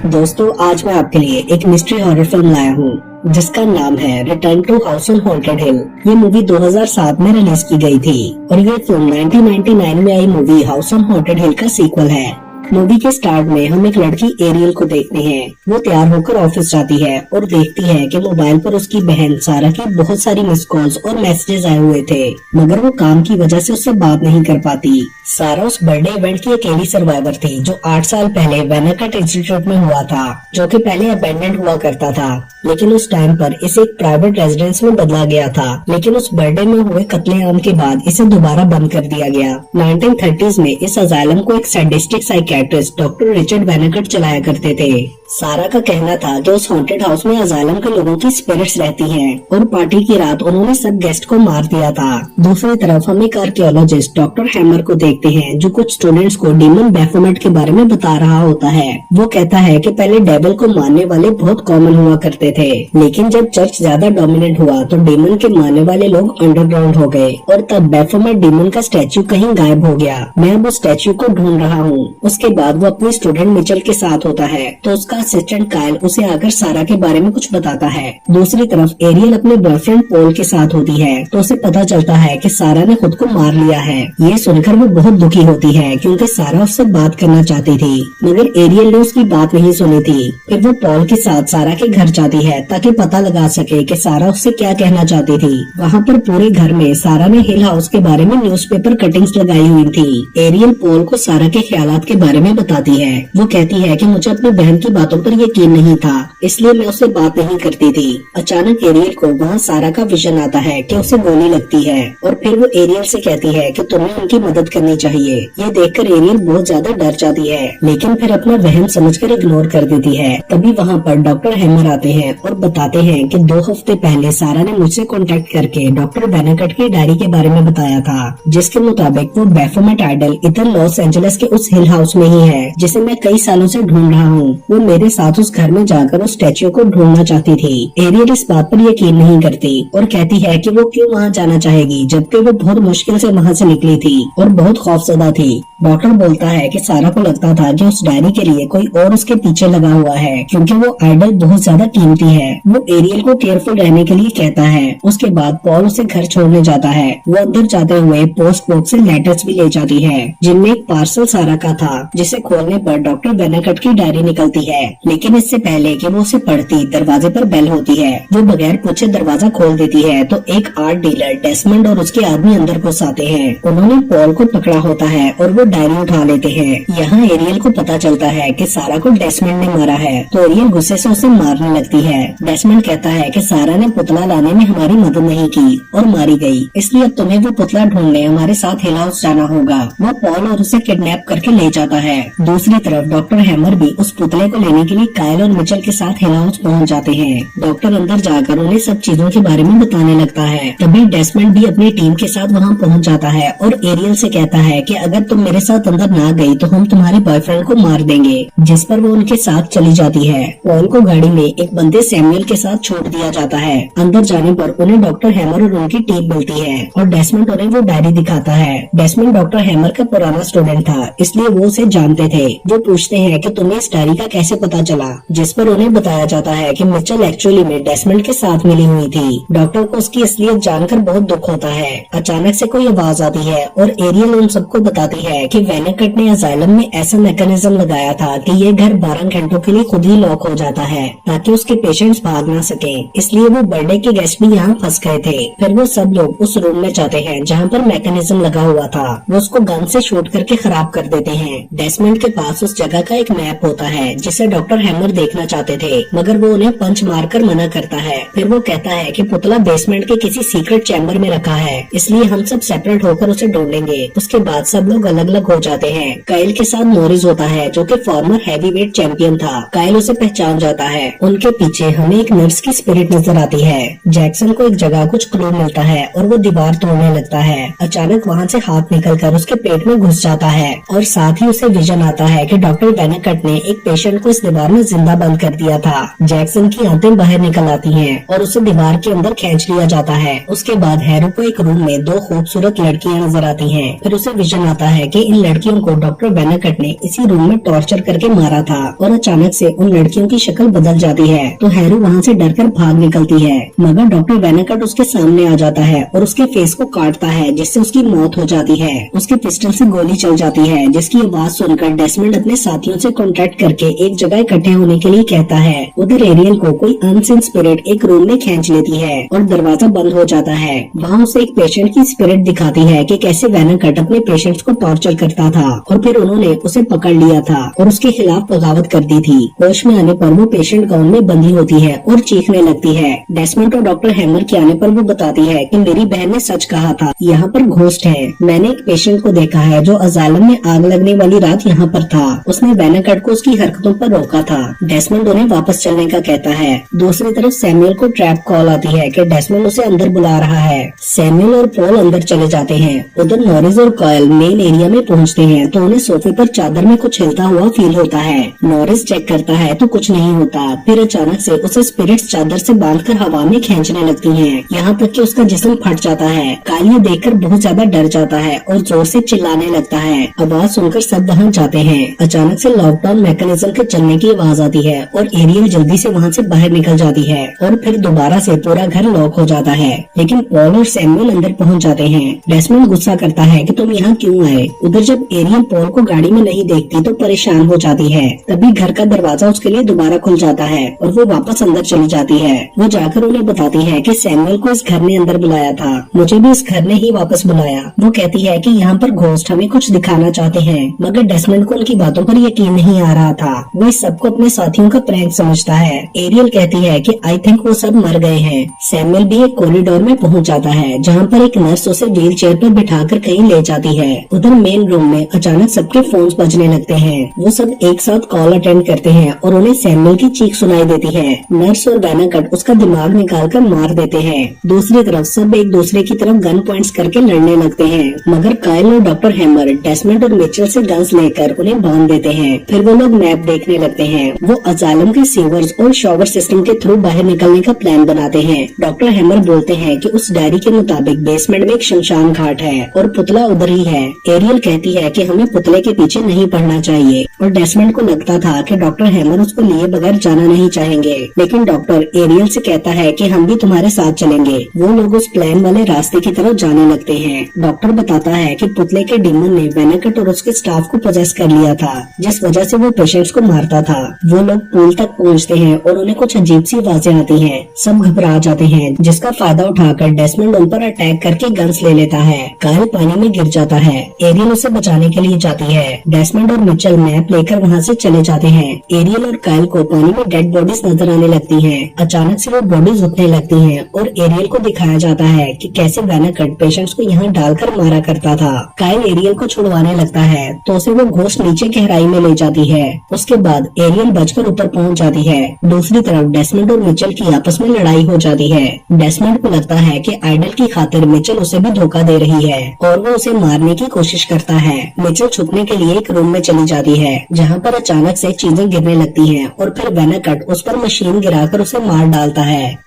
दोस्तों, आज मैं आपके लिए एक मिस्ट्री हॉरर फिल्म लाया हूँ जिसका नाम है return to house on haunted hill. ये मूवी 2007 में रिलीज की गई थी और ये फिल्म 1999 में आई मूवी हाउस ऑन हॉन्टेड हिल का सीक्वल है। मूवी के स्टार्ट में हम एक लड़की एरियल को देखते हैं। वो तैयार होकर ऑफिस जाती है और देखती है कि मोबाइल पर उसकी बहन सारा की बहुत सारी मिस कॉल्स और मैसेजेस आए हुए थे, मगर वो काम की वजह से उससे बात नहीं कर पाती। सारा उस बर्थडे इवेंट की अकेली सर्वाइवर थी जो 8 साल पहले वेनाकट इंस्टीट्यूट में हुआ था, जो कि पहले अबेंडेंट हुआ करता था, लेकिन उस टाइम पर इसे एक प्राइवेट रेजिडेंस में बदला गया था। लेकिन उस बर्थडे में हुए कत्लेआम के बाद इसे दोबारा बंद कर दिया गया। 1930s में इस अजाइलम को एक सैडिस्टिक साइकियाट्रिस्ट डॉक्टर रिचर्ड वेनाकट चलाया करते थे। सारा का कहना था कि उस हॉन्टेड हाउस में अजाइलम के लोगों की स्पिरिट्स रहती हैं और पार्टी की रात उन्होंने सब गेस्ट को मार दिया था। दूसरी तरफ हम एक आर्कियोलॉजिस्ट डॉक्टर हैमर को देखते हैं जो कुछ स्टूडेंट्स को डीमन बैफोमेट के बारे में बता रहा होता है। वो कहता है कि पहले डेविल को मानने वाले बहुत कॉमन हुआ करते थे, लेकिन जब चर्च ज्यादा डोमिनेंट हुआ तो डीमन के मानने वाले लोग अंडरग्राउंड हो गए और तब बैफोमेट डीमन का स्टैच्यू कहीं गायब हो गया। मैं अब उस स्टैच्यू को ढूंढ रहा हूँ। उसके बाद वो अपने स्टूडेंट मिचेल के साथ होता है तो उसका असिस्टेंट कायल उसे आकर सारा के बारे में कुछ बताता है। दूसरी तरफ एरियल अपने बॉयफ्रेंड पॉल के साथ होती है तो उसे पता चलता है कि सारा ने खुद को मार लिया है। ये सुनकर वो बहुत दुखी होती है क्योंकि सारा उससे बात करना चाहती थी, मगर एरियल ने उसकी बात नहीं सुनी थी। फिर वो पॉल के साथ सारा के घर जाती है ताकि पता लगा सके कि सारा उससे क्या कहना चाहती थी। वहाँ पर पूरे घर में सारा ने हिल हाउस के बारे में न्यूज़पेपर कटिंग्स लगाई हुई थी। एरियल पॉल को सारा के ख्यालात के बारे में बताती है। वो कहती है कि मुझे अपनी बहन की बातों पर यकीन नहीं था, इसलिए मैं उससे बात नहीं करती थी। अचानक एरियल को वहाँ सारा का विजन आता है कि उसे गोली लगती है और फिर वो एरियल से कहती है कि तुम्हें उनकी मदद करनी चाहिए। ये देखकर एरियल बहुत ज्यादा डर जाती है, लेकिन फिर अपना वहम समझकर इग्नोर कर देती है। तभी वहाँ पर डॉक्टर हैमर आते हैं और बताते हैं कि 2 हफ्ते पहले सारा ने मुझसे कांटेक्ट करके डॉक्टर वेनाकट की डायरी के बारे में बताया था, जिसके मुताबिक वो बैफोमेट आइडल इधर लॉस एंजलिस के उस हिल हाउस में ही है जिसे मैं कई सालों से ढूंढ रहा हूँ। वो मेरे साथ उस घर में जाकर उस स्टैच्यू को ढूंढना चाहती थी। एरियल इस बात पर यकीन नहीं करती और कहती है कि वो क्यों वहाँ जाना चाहेगी जबकि वो बहुत मुश्किल से वहाँ से निकली थी और बहुत खौफजदा थी। डॉक्टर बोलता है कि सारा को लगता था कि उस डायरी के लिए कोई और उसके पीछे लगा हुआ है क्योंकि वो आइडल बहुत ज्यादा कीमती है। वो एरियल को केयरफुल रहने के लिए कहता है। उसके बाद पॉल उसे घर छोड़ने जाता है। वो अंदर जाते हुए पोस्ट बॉक्स से लेटर्स भी ले जाती है जिनमें एक पार्सल सारा का था, जिसे खोलने पर डॉक्टर वेनाकट की डायरी निकलती है। लेकिन इससे पहले कि वो उसे पढ़ती, दरवाजे पर बेल होती है। वो बगैर पूछे दरवाजा खोल देती है तो एक आर्ट डीलर डेस्मंड और उसके आदमी अंदर घुस आते हैं। उन्होंने पॉल को पकड़ा होता है और वो डायरी उठा लेते हैं। यहाँ एरियल को पता चलता है कि सारा को डेस्मंड ने मारा है तो एरियल गुस्से से उसे मारने लगती है। डेस्मंड कहता है कि सारा ने पुतला लाने में हमारी मदद नहीं की और मारी गई, इसलिए अब तुम्हें वो पुतला ढूंढने हमारे साथ हिल हाउस जाना होगा। वो पॉल और उसे किडनैप करके ले जाता है। दूसरी तरफ डॉक्टर हैमर भी उस पुतले को लेने के लिए कायल और मिचेल के साथ हिल हाउस पहुँच जाते हैं। डॉक्टर अंदर जाकर उन्हें सब चीजों के बारे में बताने लगता है। तभी डेस्मंड भी अपनी टीम के साथ वहाँ पहुँच जाता है और एरियल से कहता है कि अगर तुम मेरे साथ अंदर ना गई तो हम तुम्हारे बॉयफ्रेंड को मार देंगे, जिस पर वो उनके साथ चली जाती है। पॉल को गाड़ी में एक बंदे सैमुअल के साथ छोड़ दिया जाता है। अंदर जाने पर उन्हें डॉक्टर हैमर और उनकी टीम मिलती है और डेस्मंड उन्हें वो डायरी दिखाता है। डेस्मंड डॉक्टर हैमर का पुराना स्टूडेंट था, इसलिए वो उसे जानते थे। वो पूछते हैं कि तुम्हें इस डायरी का कैसे पता चला, जिस पर उन्हें बताया जाता है कि मिचेल एक्चुअली में डेस्मंड के साथ मिली हुई थी। डॉक्टर को उसकी असलियत जानकर बहुत दुख होता है। अचानक से कोई आवाज आती है और एरियल उन सबको बताती है कि वेनाकट ने अजाइलम में ऐसा मैकेनिज्म लगाया था कि ये घर 12 घंटों के लिए खुद ही लॉक हो जाता है ताकि उसके पेशेंट्स भाग ना सके, इसलिए वो बर्थडे के गेस्ट भी यहाँ फंस गए थे। फिर वो सब लोग उस रूम में जाते हैं जहाँ पर मैकेनिज्म लगा हुआ था। वो उसको गन से शूट करके खराब कर देते हैं। डेस्मंड के पास उस जगह का एक मैप होता है जिसे डॉक्टर हैमर देखना चाहते थे, मगर वो उन्हें पंच मारकर मना करता है। फिर वो कहता है कि पुतला बेसमेंट के किसी सीक्रेट चैम्बर में रखा है, इसलिए हम सब सेपरेट होकर उसे ढूंढेंगे। उसके बाद सब लोग अलग अलग हो जाते हैं। कायल के साथ मॉरिस होता है जो कि फॉर्मर हैवीवेट चैंपियन था। कायल उसे पहचान जाता है। उनके पीछे हमें एक नर्स की स्पिरिट नजर आती है। जैक्सन को एक जगह कुछ क्लू मिलता है और वो दीवार तोड़ने लगता है। अचानक वहाँ से हाथ निकलकर उसके पेट में घुस जाता है और साथ ही उसे विजन आता है कि डॉक्टर वेनाकट ने एक पेशेंट को इस दीवार में जिंदा बंद कर दिया था। जैक्सन की आंतें बाहर निकल आती हैं और उसे दीवार के अंदर खींच लिया जाता है। उसके बाद हैरो को एक रूम में 2 खूबसूरत लड़कियां नजर आती हैं। फिर उसे विजन आता है कि इन लड़कियों को डॉक्टर वेनाकट ने इसी रूम में टॉर्चर करके मारा था और अचानक से उन लड़कियों की शक्ल बदल जाती है तो हैरू वहाँ से डरकर भाग निकलती है, मगर डॉक्टर वेनाकट उसके सामने आ जाता है और उसके फेस को काटता है जिससे उसकी मौत हो जाती है। उसके पिस्टल से गोली चल जाती है जिसकी आवाज सुनकर डेस्मंड अपने साथियों से कांटेक्ट करके एक जगह इकट्ठे होने के लिए कहता है। उधर एरियल को कोई अनसीन स्पिरिट एक रूम में खींच लेती है और दरवाजा बंद हो जाता है। वहाँ उसे एक पेशेंट की स्पिरिट दिखाती है कि कैसे वेनाकट अपने पेशेंट्स को टॉर्चर करता था और फिर उन्होंने उसे पकड़ लिया था और उसके खिलाफ बगावत कर दी थी। होश में आने पर वो पेशेंट गाउन में बंधी होती है और चीखने लगती है। डेस्मंड और डॉक्टर हैमर के आने पर वो बताती है कि मेरी बहन ने सच कहा था, यहाँ पर घोस्ट है। मैंने एक पेशेंट को देखा है जो अजालम में आग लगने वाली रात यहाँ पर था। उसने वेनाकट को उसकी हरकतों पर रोका था। डेस्मंड उन्हें वापस चलने का कहता है। दूसरी तरफ सैमुअल को ट्रैप कॉल आती है कि डेस्मंड उसे अंदर बुला रहा है। सैमुअल और पॉल अंदर चले जाते हैं। उधर नॉरिस और कायल मेन एरिया में पहुँचते हैं तो उन्हें सोफे पर चादर में कुछ हिलता हुआ फील होता है। नॉरिस चेक करता है तो कुछ नहीं होता। फिर अचानक से उसे स्पिरिट्स चादर से बांधकर हवा में खींचने लगती हैं, यहाँ तक कि उसका जिस्म फट जाता है। कायल ये देखकर बहुत ज्यादा डर जाता है और जोर से चिल्लाने लगता है। आवाज सुनकर सब वहाँ जाते हैं। अचानक से लॉकडाउन मैकेनिज्म के चलने की आवाज आती है और एरियल जल्दी से वहाँ से बाहर निकल जाती है और फिर दोबारा से पूरा घर लॉक हो जाता है। लेकिन पॉल और सैमुअल अंदर पहुँच जाते हैं। डेस्मंड गुस्सा करता है कि तुम यहाँ क्यों आए। उधर जब एरियल पॉल को गाड़ी में नहीं देखती तो परेशान हो जाती है। तभी घर का दरवाजा उसके लिए दोबारा खुल जाता है और वो वापस अंदर चली जाती है। वो जाकर उन्हें बताती है कि सैमुअल को इस घर ने अंदर बुलाया था, मुझे भी इस घर ने ही वापस बुलाया। वो कहती है कि यहाँ पर घोस्ट हमें कुछ दिखाना चाहते हैं, मगर डेस्मंड को उनकी बातों पर यकीन नहीं आ रहा था। वो इस सबको अपने साथियों का प्रैंक समझता है। एरियल कहती है कि आई थिंक वो सब मर गए हैं। सैमुअल भी एक कॉरिडोर में पहुँच जाता है जहाँ पर एक नर्स उसे व्हील चेयर पर बिठाकर कहीं ले जाती है। उधर मेन रूम में अचानक सबके फोन बजने लगते हैं। वो सब एक साथ कॉल अटेंड करते हैं और उन्हें सैमुअल की चीख सुनाई देती है। नर्स और वेनाकट उसका दिमाग निकालकर मार देते हैं। दूसरी तरफ सब एक दूसरे की तरफ गन पॉइंट्स करके लड़ने लगते हैं, मगर कायल और डॉक्टर हैमर डेस्मंड और मिचेल से गन्स लेकर उन्हें बांध देते हैं। फिर वो लोग मैप देखने लगते हैं। वो अजालम के सीवर्स और शॉवर सिस्टम के थ्रू बाहर निकलने का प्लान बनाते हैं। डॉक्टर हैमर बोलते हैं कि उस डायरी के मुताबिक बेसमेंट में एक शमशान घाट है और पुतला उधर ही है। एरियल कहती है कि हमें पुतले के पीछे नहीं पड़ना चाहिए और डेस्मंड को लगता था कि डॉक्टर हैमर उसको लिए बगैर जाना नहीं चाहेंगे, लेकिन डॉक्टर एरियल से कहता है कि हम भी तुम्हारे साथ चलेंगे। वो लोग उस प्लान वाले रास्ते की तरफ जाने लगते हैं। डॉक्टर बताता है कि पुतले के डीमन ने वेनाकट और उसके स्टाफ को पोजेस कर लिया था, जिस वजह से वो पेशेंट्स को मारता था। वो लोग पूल तक पहुंचते हैं और उन्हें कुछ अजीब सी आवाजें आती हैं। सब घबरा जाते हैं, जिसका फायदा उठाकर डेस्मंड उन पर अटैक करके गन्स ले लेता है। कायल पानी में गिर जाता है। एरियल उसे बचाने के लिए जाती है। डेस्मंड और मिचेल मैप लेकर वहाँ से चले जाते हैं। एरियल और कायल को पानी में डेड बॉडीज नजर आने लगती हैं। अचानक से वो बॉडीज उठने लगती हैं और एरियल को दिखाया जाता है कि कैसे वेनाकट पेशेंट्स को यहाँ डालकर मारा करता था। कायल एरियल को छुड़वाने लगता है तो उसे वो घोस्ट नीचे गहराई में ले जाती है। उसके बाद एरियल बचकर ऊपर पहुँच जाती है। दूसरी तरफ डेस्मंड और मिचेल की आपस में लड़ाई हो जाती है। डेस्मंड को लगता है कि आइडल की खातिर मिचेल उसे भी धोखा दे रही है और वो उसे मारने की कोशिश करता है। मिचेल छुपने के लिए एक रूम में चली जाती है जहाँ पर अचानक से चीजें गिरने लगती हैं और फिर वेनाकट उस पर मशीन गिराकर उसे मार डालता है।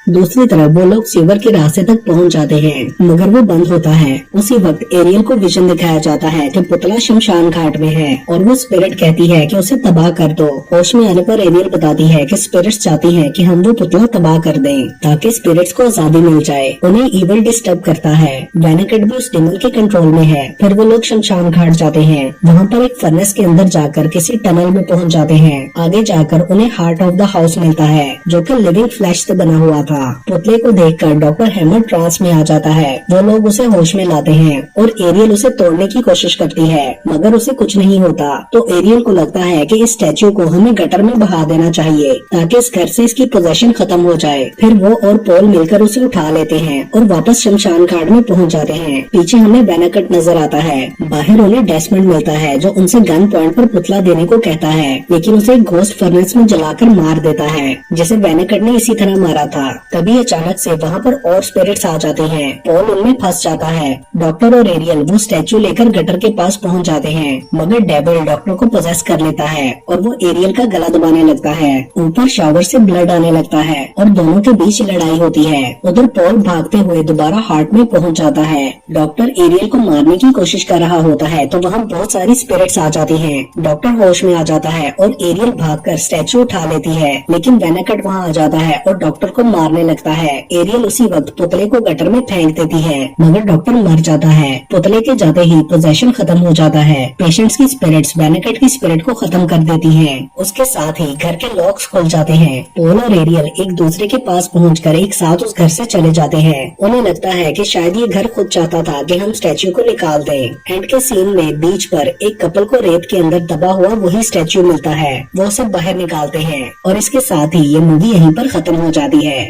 दूसरी तरफ वो लोग सीवर के रास्ते तक पहुंच जाते हैं, मगर वो बंद होता है। उसी वक्त एरियल को विजन दिखाया जाता है कि पुतला शमशान घाट में है और वो स्पिरिट कहती है कि उसे तबाह कर दो। होश में आने पर एरियल बताती है कि स्पिरिट्स चाहती हैं कि हम वो पुतला तबाह कर दें ताकि स्पिरिट्स को आजादी मिल जाए। उन्हें इवल डिस्टर्ब करता है। वेनाकट भी उस डिमन के कंट्रोल में है। फिर वो लोग शमशान घाट जाते हैं। वहाँ पर एक फर्नेस के अंदर जाकर किसी टनल में पहुँच जाते हैं। आगे जाकर उन्हें हार्ट ऑफ द हाउस मिलता है जो कि लिविंग फ्लैश से बना हुआ था। पुतले को देखकर डॉक्टर हैमर ट्रांस में आ जाता है। वो लोग उसे होश में लाते हैं और एरियल उसे तोड़ने की कोशिश करती है, मगर उसे कुछ नहीं होता। तो एरियल को लगता है कि इस स्टैच्यू को हमें गटर में बहा देना चाहिए ताकि इस घर से इसकी पोजेशन खत्म हो जाए। फिर वो और पॉल मिलकर उसे उठा लेते हैं और वापस शमशान घाट में पहुंच जाते हैं। पीछे हमें वेनाकट नजर आता है। बाहर उन्हें डेस्मंड मिलता है जो उनसे गन पॉइंट पर पुतला देने को कहता है, लेकिन उसे एक घोस्ट फर्नेस में जलाकर मार देता है जिसे वेनाकट ने इसी तरह मारा था। तभी अचानक से वहाँ पर और स्पिरिट्स आ जाते हैं। पॉल उनमें फंस जाता है। डॉक्टर और एरियल वो स्टैचू लेकर गटर के पास पहुँच जाते हैं, मगर डेविल डॉक्टर को पोजेस कर लेता है और वो एरियल का गला दबाने लगता है। ऊपर शावर से ब्लड आने लगता है और दोनों के बीच लड़ाई होती है। उधर पॉल भागते हुए दोबारा हार्ट में पहुँच जाता है। डॉक्टर एरियल को मारने की कोशिश कर रहा होता है तो वहाँ बहुत सारी स्पिरिट्स आ जाती हैं। डॉक्टर होश में आ जाता है और एरियल भागकर स्टैचू उठा लेती है, लेकिन वेनाकट वहाँ आ जाता है और डॉक्टर को मारने लगता है। एरियल उसी वक्त पुतले को गटर में फेंक देती है, मगर डॉक्टर मर जाता है। पुतले के जाते ही पोजेशन खत्म हो जाता है। पेशेंट्स की स्पिरिट्स वेनाकट की स्पिरिट को खत्म कर देती हैं। उसके साथ ही घर के लॉक्स खुल जाते हैं। पॉल और एरियल एक दूसरे के पास पहुंचकर एक साथ उस घर से चले जाते हैं। उन्हें लगता है कि शायद ये घर खुद चाहता था कि हम स्टैचू को निकाल दें। एंड के सीन में बीच पर एक कपल को रेत के अंदर दबा हुआ वही स्टैचू मिलता है। वो उसे बाहर निकालते हैं और इसके साथ ही ये मूवी यहीं पर खत्म हो जाती है।